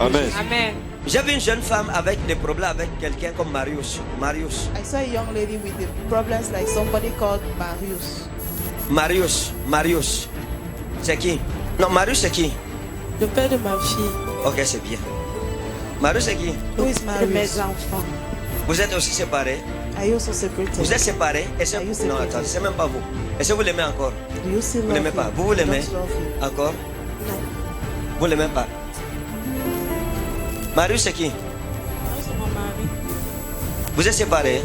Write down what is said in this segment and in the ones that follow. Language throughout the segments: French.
Amen. Amen. J'ai vu une jeune femme avec des problèmes avec quelqu'un comme Marius. I saw a young lady with the problems like somebody called Marius. C'est qui? Non, Marius c'est qui? Le père de ma fille. Ok, c'est bien. Marius c'est qui? Who is De Marius? mes enfants. Vous êtes aussi séparés? Are you also separated? Vous êtes séparés? Est-ce Are you que... Non, separated? attends, c'est même pas vous. Est-ce que vous l'aimez encore? Do you still Vous love l'aimez him? pas? Vous l'aimez? Don't love him. Encore? Non. Vous l'aimez pas? Marius c'est qui? Non, c'est mon mari. Vous êtes séparés?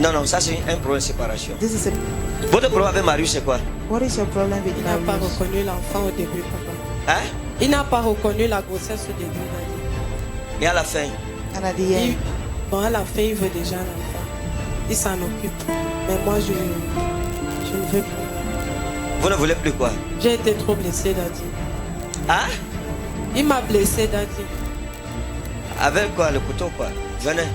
Non. Non, ça c'est un problème de séparation. This is a, Votre problème avec Marius c'est quoi? what is your problem with Il n'a pas Marius? reconnu l'enfant au début, papa. Hein? Il n'a pas reconnu la grossesse au début, il a dit. Et à la fin? And at the end, Bon, à la fin, il veut déjà l'enfant. Il s'en occupe. Mais moi, je ne veux plus. Vous ne voulez plus quoi? J'ai été trop blessée, Daddy. Hein? Il m'a blessée, Daddy. Avec quoi? Le couteau quoi? Venez.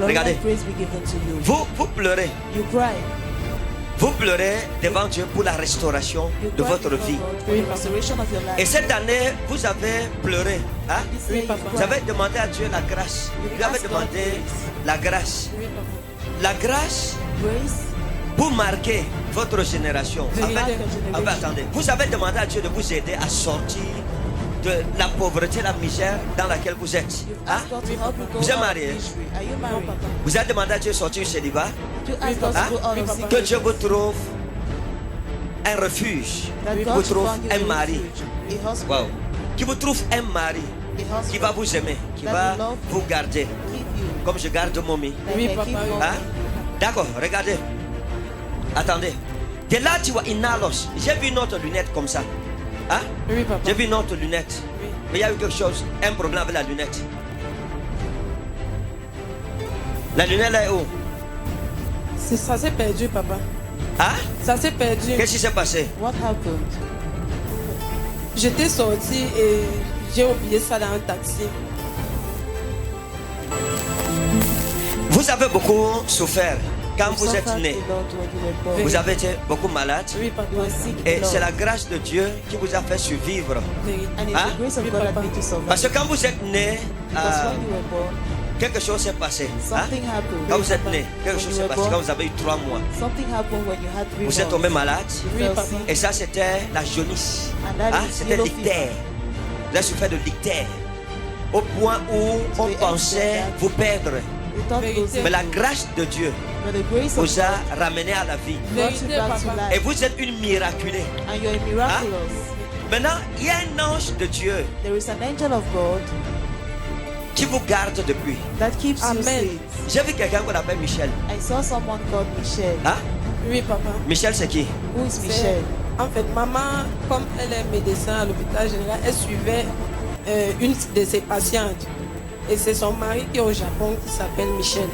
Regardez. let praise be given to you. Vous pleurez. You cry. Vous pleurez devant Dieu pour la restauration You de cry votre before vie. God for the restoration of your life. Et cette année, vous avez pleuré. Hein? This Oui, year you papa. Vous cry. avez demandé à Dieu la grâce. Vous avez demandé la grâce. Oui, papa. La grâce Grace pour marquer votre génération. Oui. En fait, mark your generation. attendez. Vous avez demandé à Dieu de vous aider à sortir de la pauvreté, la misère dans laquelle vous êtes. You've Hein? asked God to help you go Vous êtes out of marié? misery. Are you Non, married? papa. Vous avez demandé à Dieu de sortir du célibat. You ask God Hein? to go out Oui, of papa. sickness. Que Dieu vous trouve un refuge. That Vous God should trouve find you un a mari. refuge, a husband, Wow. Qui vous trouve un mari a husband qui va vous aimer, qui that va will love vous garder. keep you. Comme je garde Momi. That Oui, can papa, keep oui. you. Hein? D'accord, regardez. Attendez. De là, tu vois Inalos. J'ai vu une autre lunette comme ça. Hein? Oui, papa. J'ai vu une autre lunette. Oui. Mais il y a eu quelque chose, un problème avec la lunette. La lunette là est où? Ça s'est perdu, papa. Hein? Ça s'est perdu. Qu'est-ce qui s'est passé? What happened? J'étais sortie et j'ai oublié ça dans un taxi. Vous avez beaucoup souffert quand You vous êtes suffered né. a lot when you were born. Vous avez été beaucoup malade. Oui, You papa. were sick Et a lot. c'est la grâce de Dieu qui vous a fait survivre. Vérité. And it's Hein? the grace of Oui, God that papa. made you survive. Parce que quand vous êtes né, Because when you were born, quelque chose s'est passé. Hein? something happened. Quand vous êtes né, quelque When chose you s'est were passé. born, Quand vous avez eu 3 mois, something happened when you had 3 vous êtes tombé months. malade. You Oui, fell papa. sick. Et ça, c'était la jaunisse. And that Hein? is C'était yellow l'ictère. fever. Vous avez souffert de l'ictère. Au point où on the pensait extent that- vous perdre. We thought Vérité. losing, Mais la grâce de Dieu but the grace of vous a ramené à la vie. brought you Vérité, back to papa. Et life. vous êtes une miraculée. And you're a miraculous. Maintenant, il y a un ange de Dieu There is an angel of God qui vous garde depuis. that keeps you Amen. safe. J'ai vu quelqu'un qu'on appelle Michel. I saw someone called Michelle. Hein? Oui, papa. Michel, c'est qui? Who is C'est- Michelle? En fait, maman, comme elle est médecin à l'hôpital général, elle suivait une de ses patientes. Et c'est son mari qui est au Japon qui s'appelle Michel.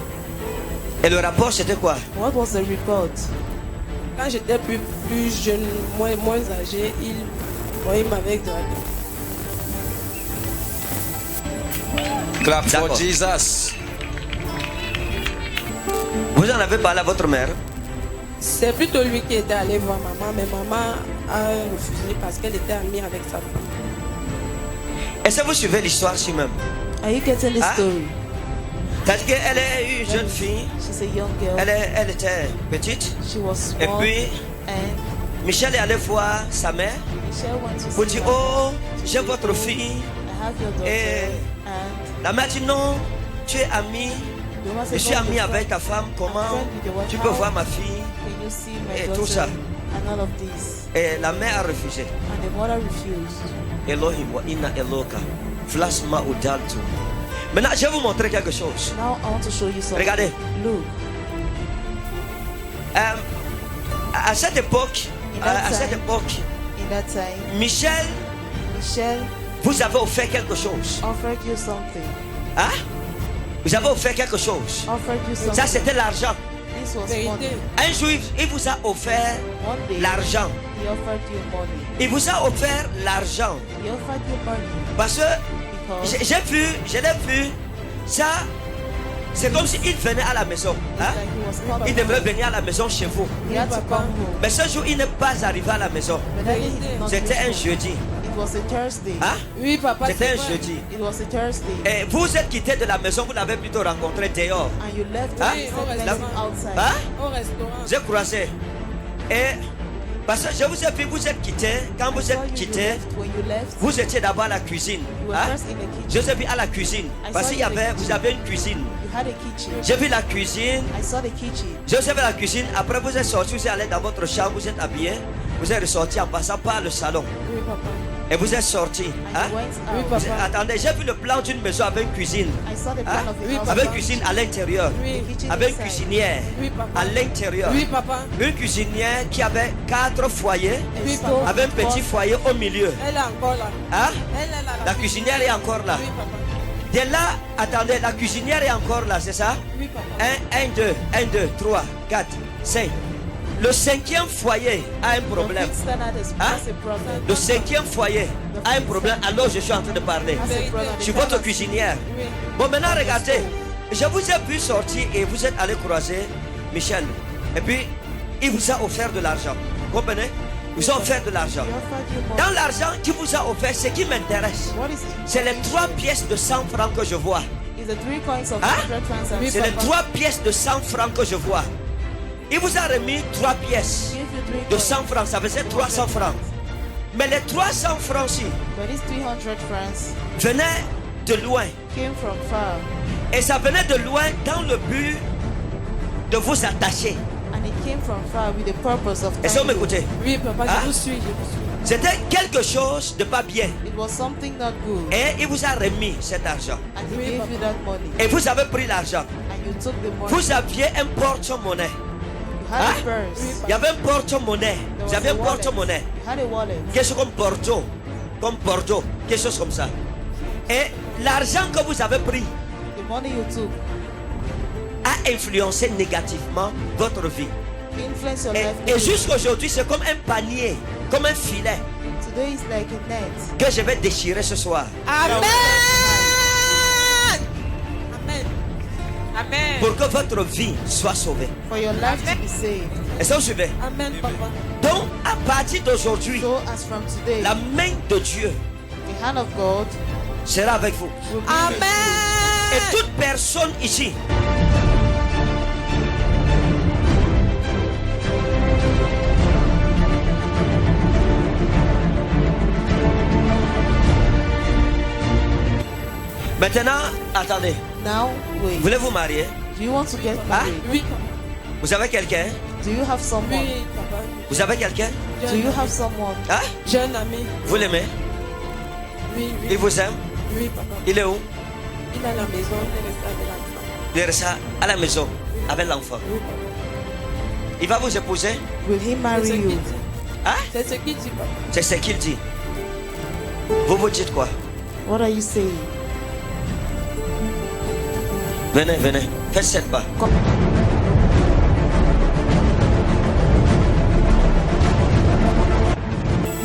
Et le rapport, c'était quoi? What was the report? Quand j'étais plus jeune, moins âgé, il m'avait dragué. Clap for D'accord. Jesus. Vous en avez parlé à votre mère? C'est plutôt lui qui était allé voir maman, mais maman a refusé parce qu'elle était amie avec sa femme. Est-ce que vous suivez l'histoire si même? Are you getting the Hein? story? Parce qu'elle est une jeune fille, She's a young girl. elle était petite. She was Et small. puis, And Michel est allé voir sa mère Michelle went to pour see dire, her. oh, j'ai votre fille. I have your daughter. Et And la mère dit, non, tu es ami. the woman Je said, suis "No, ami you're avec friend. ta femme. Comment friend with your wife. tu peux How voir ma fille? Can you see my Et daughter? tout ça. And all of this. Et la mère a refusé. And the mother refused. Elohim wa inna eloka. Flasma udaltu. Maintenant, je vais vous montrer quelque chose. Now I want to show you something. Regardez. Look. À cette époque, In that à cette time. époque, In that time, Michel, Michelle vous avez offert quelque chose. offered you something. Hein? Vous avez offert quelque chose. Offered you something. Ça, c'était l'argent. This was Vérité. money. Un jour, il vous a offert One day, l'argent. he offered you money. Il vous a offert l'argent. He offered you money Parce que because je l'ai vu, ça, C'est comme s'il venait à la maison. Hein? Like he was coming. Il devrait venir à la maison chez vous. He had to come home. Mais ce jour, il n'est pas arrivé à la maison. But then he did not C'était un reach home. jeudi. It was a Thursday. Hein? Oui, papa. C'était c'est un vrai. jeudi. It was a Thursday. Et vous êtes quitté de la maison, vous l'avez plutôt rencontré dehors. And you left Hein? and Oui, met him on outside. Hein? Au restaurant. J'ai croisé. Et parce que je vous ai vu, vous êtes quitté. Quand vous I saw êtes you, you quitté, left. When you left, vous étiez d'abord à la cuisine. you were Hein? first in the Je kitchen. vous ai vu à la cuisine. Parce qu'il y avait, vous avez une cuisine. You had a kitchen. J'ai vu la cuisine. I saw the kitchen. Je vous ai vu la cuisine. Après, vous êtes sorti, vous êtes allé dans votre chambre, vous êtes habillé. Vous êtes ressorti en passant par le salon. Oui, papa. Et vous êtes sorti. And Hein? you went Oui, out. papa. Attendez, j'ai vu le plan d'une maison avec une cuisine. I saw the Hein? plan of Oui, the house. Avec une cuisine à l'intérieur. Oui. The kitchen Avec une inside. cuisinière Oui, papa. à l'intérieur. Oui, papa. Une cuisinière qui avait 4 foyers. A Oui, stove, Avec un petit pot, foyer au milieu. Elle est encore là. Hein? Elle est là. La cuisinière est encore là. Oui, papa. Dès là, attendez, la cuisinière est encore là, c'est ça? Oui, papa. 1, 2, 3, 4, 5. Le 5e foyer a un the problème. fifth standard has Hein? a problem. Le 5e foyer a un problème. Alors je suis en train de parler. Has a problem. Je suis votre cuisinière. Oui. Bon, maintenant regardez. Je vous ai vu sortir et vous êtes allé croiser Michel. Et puis, il vous a offert de l'argent. Vous comprenez? Il vous a offert de l'argent. He offered you money. Dans l'argent qu'il vous a offert, ce qui m'intéresse, What is it? c'est les 3 pièces de 100 francs que je vois. Is the 3 coins of Hein? 100 francs and Oui, C'est les papa. 3 pièces de 100 francs que je vois. Il vous a remis 3 pièces give you 3 de coins. 100 francs. Ça faisait 300 francs. Mais les 300 francs-ci But these 300 francs venaient de loin. came from far. Et ça venait de loin dans le but de vous attacher. And it came from far with the purpose of Est-ce que vous tying you. m'écoutez? Oui, papa, Hein? je vous suis, je vous suis. C'était quelque chose de pas bien. It was something not good. Et il vous a remis cet argent. And he Oui, gave papa. you that money. Et vous avez pris l'argent. And you took the money. Vous aviez un porte-monnaie. You had Hein? a purse. Oui, Il y avait un porte-monnaie. There Vous was avez a un wallet. porte-monnaie. You had a wallet. Quelque chose comme Bordeaux. Comme Bordeaux. Quelque chose comme ça. Et l'argent que vous avez pris The money you took a influencé négativement votre vie. influenced your Et, life. et jusqu'aujourd'hui, c'est comme un panier, comme un filet Today is like a net. que je vais déchirer ce soir. Amen. Amen. Amen. Pour que votre vie soit sauvée. For your life to be saved. Est-ce que vous suivez? Amen, papa. Donc, à partir d'aujourd'hui, So as from today, la main de Dieu the hand of God sera avec vous. will be Amen. Et toute personne ici maintenant, attendez, now wait. voulez-vous marier? Do you want to get Hein? married? Oui, papa. Vous avez quelqu'un? Do you have someone? Oui, papa. Vous avez quelqu'un? Do you have someone? Hein? J'ai un ami. Vous l'aimez? Oui, Il oui. vous aime? Oui, papa. Il est où? Il est à la maison, il reste avec l'enfant. Il reste à la maison avec l'enfant. Oui, papa. Il va vous épouser? Will he C'est marry ce qu'il you? dit. Hein? C'est ce qu'il dit, papa. C'est ce qu'il dit. Vous vous dites quoi? What are you saying? Venez, venez. Faites 7 pas. Come.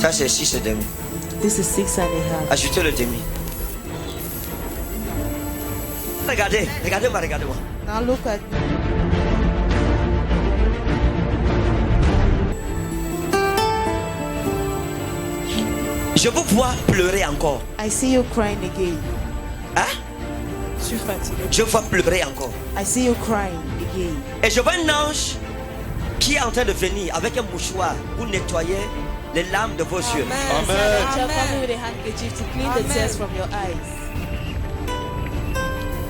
Ça, c'est 6 et demi. This is 6 and a half. Ajoutez le demi. Regardez, regardez-moi, regardez-moi. Now look at me. Je vous vois pleurer encore. I see you crying again. Hein? Je suis fatiguée. Je vous vois pleurer encore. I see you crying again. Et je vois un ange qui est en train de venir avec un mouchoir pour nettoyer les larmes de vos yeux. Amen. Angel coming Amen. with a handkerchief to clean Amen. the tears from your eyes.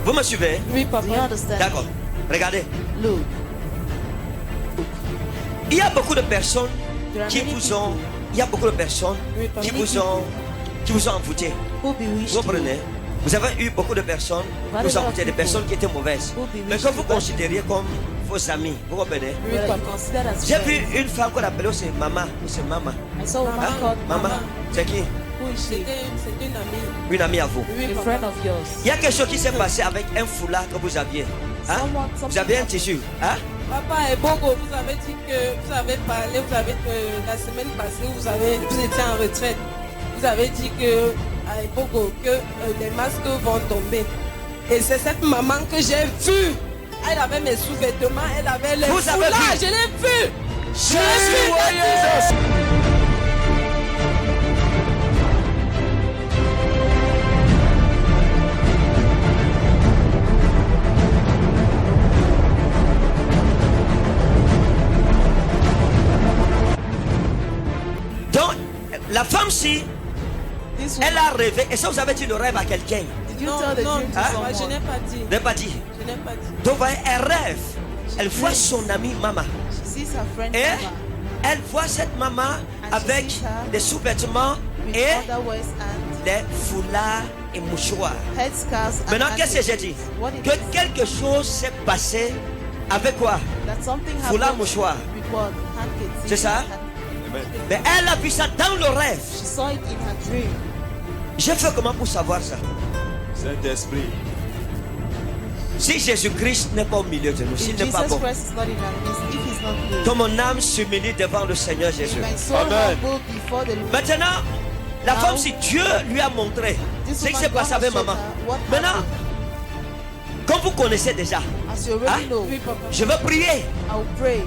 Vous me suivez? Oui, Do you papa. understand? D'accord. Regardez. Look, Il y a beaucoup de personnes there are qui many vous people ont. Il y a beaucoup de personnes Oui, papa. qui vous ont envoûté. who bewitched Vous comprenez? Vous avez eu beaucoup de personnes qui vous ont envoûté, des personnes qui étaient mauvaises. Mais que vous considériez comme vos amis. Vous comprenez? Oui, you. Well, papa. considered as J'ai vu friends. une femme qu'on appelait aussi maman. C'est maman. I saw a woman Hein? called Maman. Mama. C'est qui? Who is she? C'est une amie. Une amie à vous. Oui, A papa. friend of yours. Il y a quelque chose qui s'est passé avec un foulard que vous aviez. Hein? Vous aviez un tissu. Hein? Papa et Bogo, vous avez dit que vous avez parlé, vous avez la semaine passée, vous étiez en retraite. Vous avez dit que à Bogo que les masques vont tomber. Et c'est cette maman que j'ai vue. Elle avait mes sous-vêtements, elle avait les Vous avez foulards, vu? je l'ai vue. Je l'ai vue. Donc, la femme-ci, This elle woman, a rêvé. Et ça, vous avez dit le rêve à quelqu'un? did you Non, tell the non, dream to Hein? moi, je someone? n'ai pas dit. Je n'ai pas dit. Je n'ai pas dit. Donc, voyez, elle rêve. Elle voit son amie maman. She sees her friend Et Mama elle voit cette maman avec des sous-vêtements with et underwears and les foulards et mouchoirs. headscarves and Maintenant, qu'est-ce que j'ai dit? handkerchiefs. What did Que he say? quelque chose s'est passé avec quoi? That something Foulard, happened mouchoir. with what? Handkerchief. C'est ça? Mais elle a vu ça dans le rêve. She saw it in her dream. J'ai fait comment pour savoir ça? Saint-Esprit. Si Jésus-Christ n'est pas au milieu de nous, s'il If n'est pas Jesus bon, Christ is not in our midst, if he's not good, que mon âme s'humilie devant le Seigneur Jésus. my soul Amen. humble before the Lord. Maintenant, la Now, femme, si Dieu lui a montré This ce qui woman s'est passé God avec has showed maman. her what Maintenant, happened. comme vous connaissez déjà, As you already Hein? know, Oui, papa. je vais prier I will pray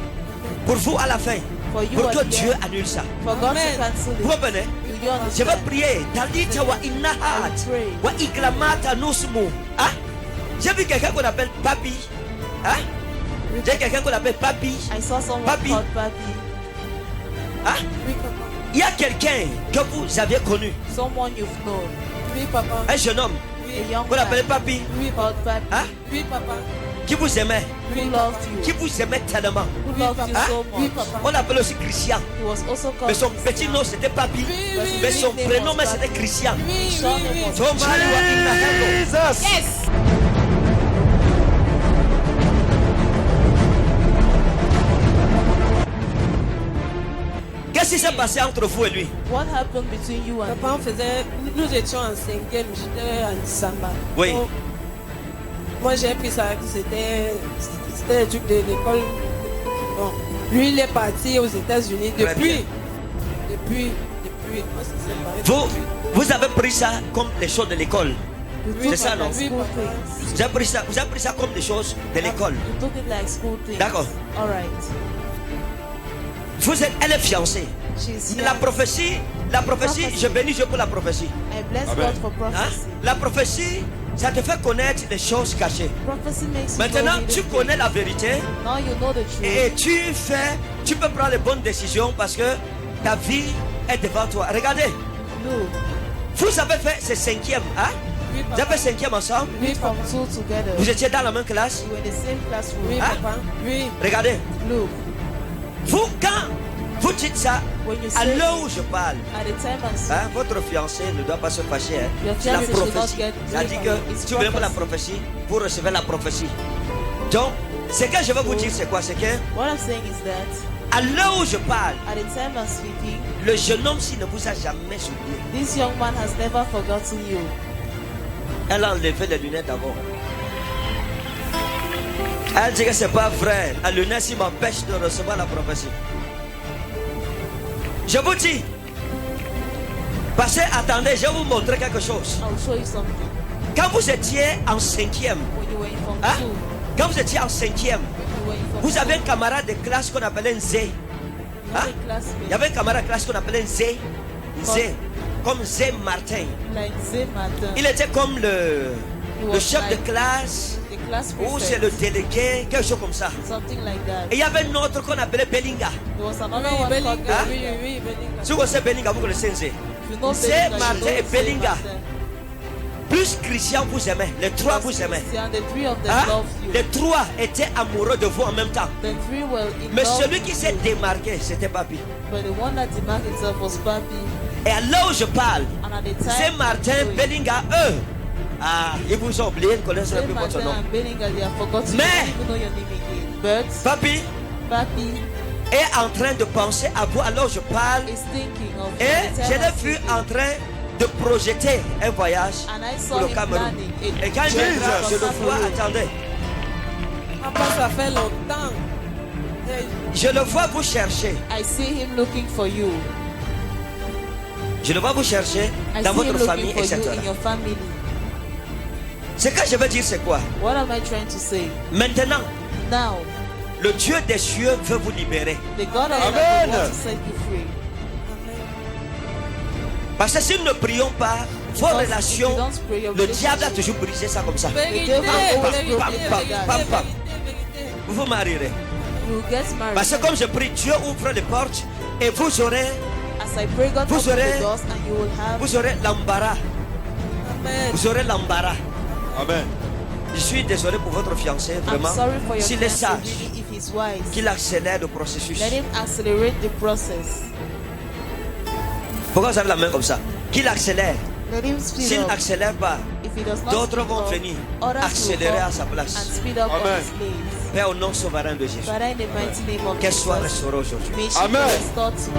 pour vous à la fin, for you pour que at the Dieu end, annule ça. for God Amen. to cancel Vous it. comprenez? Do you Je vais understand? prier. Talita wa inahat. pray. Wa iklamata nusmu. Hein? J'ai vu quelqu'un qu'on appelle Papi. Hein? J'ai quelqu'un qu'on appelle Papi. I saw someone Papi. called Papi. Hein? Oui, papa. Il y a quelqu'un que vous aviez connu. Someone you've known. Oui, papa. Un jeune homme A young qu'on appelait man Papi. Oui, called papa. Papi. Hein? Oui, papa. Qui vous aimait. Who Oui, loved Qui you. vous aimait tellement. Who Oui, loved you papa. so Oui, much. papa. On l'appelle aussi Christian. He was also Mais called son petit Christian. nom c'était Papi. Oui, oui, Mais oui. son His name prénom was mais Papi. c'était Christian. Oui, His oui, surname oui. was Tomari wa inahendo. Jesus. Yes. Qu'est-ce qui s'est passé entre vous et lui? What happened between you and Papa, on faisait, nous étions en 5e, j'étais en Samba. Oui. Donc, moi, j'ai pris ça, c'était le truc de l'école. Bon, lui, il est parti aux États-Unis Très depuis. On s'est séparés Vous, depuis. vous avez pris ça comme les choses de l'école. you C'est ça, took non? it like Oui, school papa. things. Vous avez pris ça comme des choses de l'école. You took it like school things. D'accord. All right. Elle est fiancée. She's here. La prophétie, je bénis Dieu pour la prophétie. I bless Amen. God for Hein? prophecy. La prophétie, ça te fait connaître les choses cachées. Prophecy makes you Maintenant, know tu hidden connais things. la vérité Now you know the truth. et tu peux prendre les bonnes décisions parce que ta vie est devant toi. Regardez, Look, vous avez fait ce 5e, hein? Oui, Vous avez papa. fait 5e ensemble. we from two together. Vous étiez dans la même classe. We were in the same classroom. Oui, Hein? papa. Oui. Regardez, Look, vous, quand vous dites ça, when you à say l'heure où je parle, at the time I'm speaking, hein, votre fiancé ne doit pas se fâcher. Hein. Your C'est la fiancé should not prophétie. get Ça dit que It's si vous venez pour la prophecy. prophétie, vous recevez la prophétie. Donc, ce que je vais vous dire, c'est quoi? C'est que what I'm saying is that à l'heure où je parle, at the time I'm speaking, le jeune homme-ci ne vous a jamais oublié. this young man has never forgotten you. Elle a enlevé les lunettes d'abord. Elle dit que c'est pas vrai. La lunette s'y m'empêche de recevoir la prophétie. Je vous dis, parce que attendez, je vais vous montrer quelque chose. I'll show you something. Quand vous étiez en 5e, When you were in Form hein? 2, Quand vous étiez en 5e, when you were in Form vous avez un 2, camarade de classe qu'on appelait Nzé. you Hein? had a Il y classmate avait un camarade de classe qu'on appelait Nzé. Nzé. Comme Zé Martin. like Zé Martin. Il était comme le was chef de like classe, the class ou c'est prefect, le délégué, quelque chose comme ça. something like that. Et il y avait un autre qu'on appelait Bellinga. There was another Oui, one called Bellinga. Hein? Oui, oui, Bellinga. Si vous connaissez Bellinga, vous connaissez Nzé. If you know Zé Bellinga, you Martin know et Zé Bellinga. Martin. Plus Christian vous aimait. Les trois vous aimaient. Christian, the three of them Hein? loved you. Les trois étaient amoureux de vous en même temps. The three were in Mais love celui qui with s'est you. démarqué, c'était Papi. But the one that demarked himself was Papi. Et à l'heure où je parle, And at the time, Zé Martin, doing- Bellinga, eux, ils vous ont oublié, ils ne connaissent Zé plus votre Martin nom. and Bellinga, they have forgotten. Mais- You don't even know your name again. But Papi Papi est en train de penser à vous alors je parle. is thinking of you. Et At the je time l'ai I'm vu speaking. en train de projeter un voyage And I pour saw le him Cameroun. planning a Et quand il trip viendra, from je le vois, Cameroun. attendez, Papa, ça fait longtemps. je le vois vous chercher. I see him looking for you. Je le vois vous chercher I dans see him votre looking famille, for etc. you in your family. Ce que je veux dire, c'est quoi? What am I trying to say? Maintenant, Now, le Dieu des cieux veut vous libérer. the God of Amen. heaven wants to set you free. Parce que si nous ne prions pas, vos Because if relations, you don't pray, your le diable a relationship- toujours brisé ça comme ça. Vérité, devil always vérité, broke vérité, it like that. Pam, pam. vérité. Vous vous marierez. You will get married. Parce que comme je prie, Dieu ouvre les portes et vous aurez As I pray, God Vous open aurez- the doors and you will have. l'embarras. Amen. Vous aurez l'embarras. Amen. Je suis désolé pour votre fiancé, I'm vraiment. sorry for your S'il est fiancé, sage, really, if he's wise. qu'il accélère le processus. Let him accelerate the process. Pourquoi vous avez la main comme ça? Qu'il accélère. Let him speed S'il up. n'accélère pas, If he does not d'autres speed vont up, venir others accélérer will à come sa place. and speed up Amen. on his place. Père, au nom souverain de Jésus, Father, in the mighty name of qu'elle Jesus, soit restaurée aujourd'hui. may she Amen. be restored to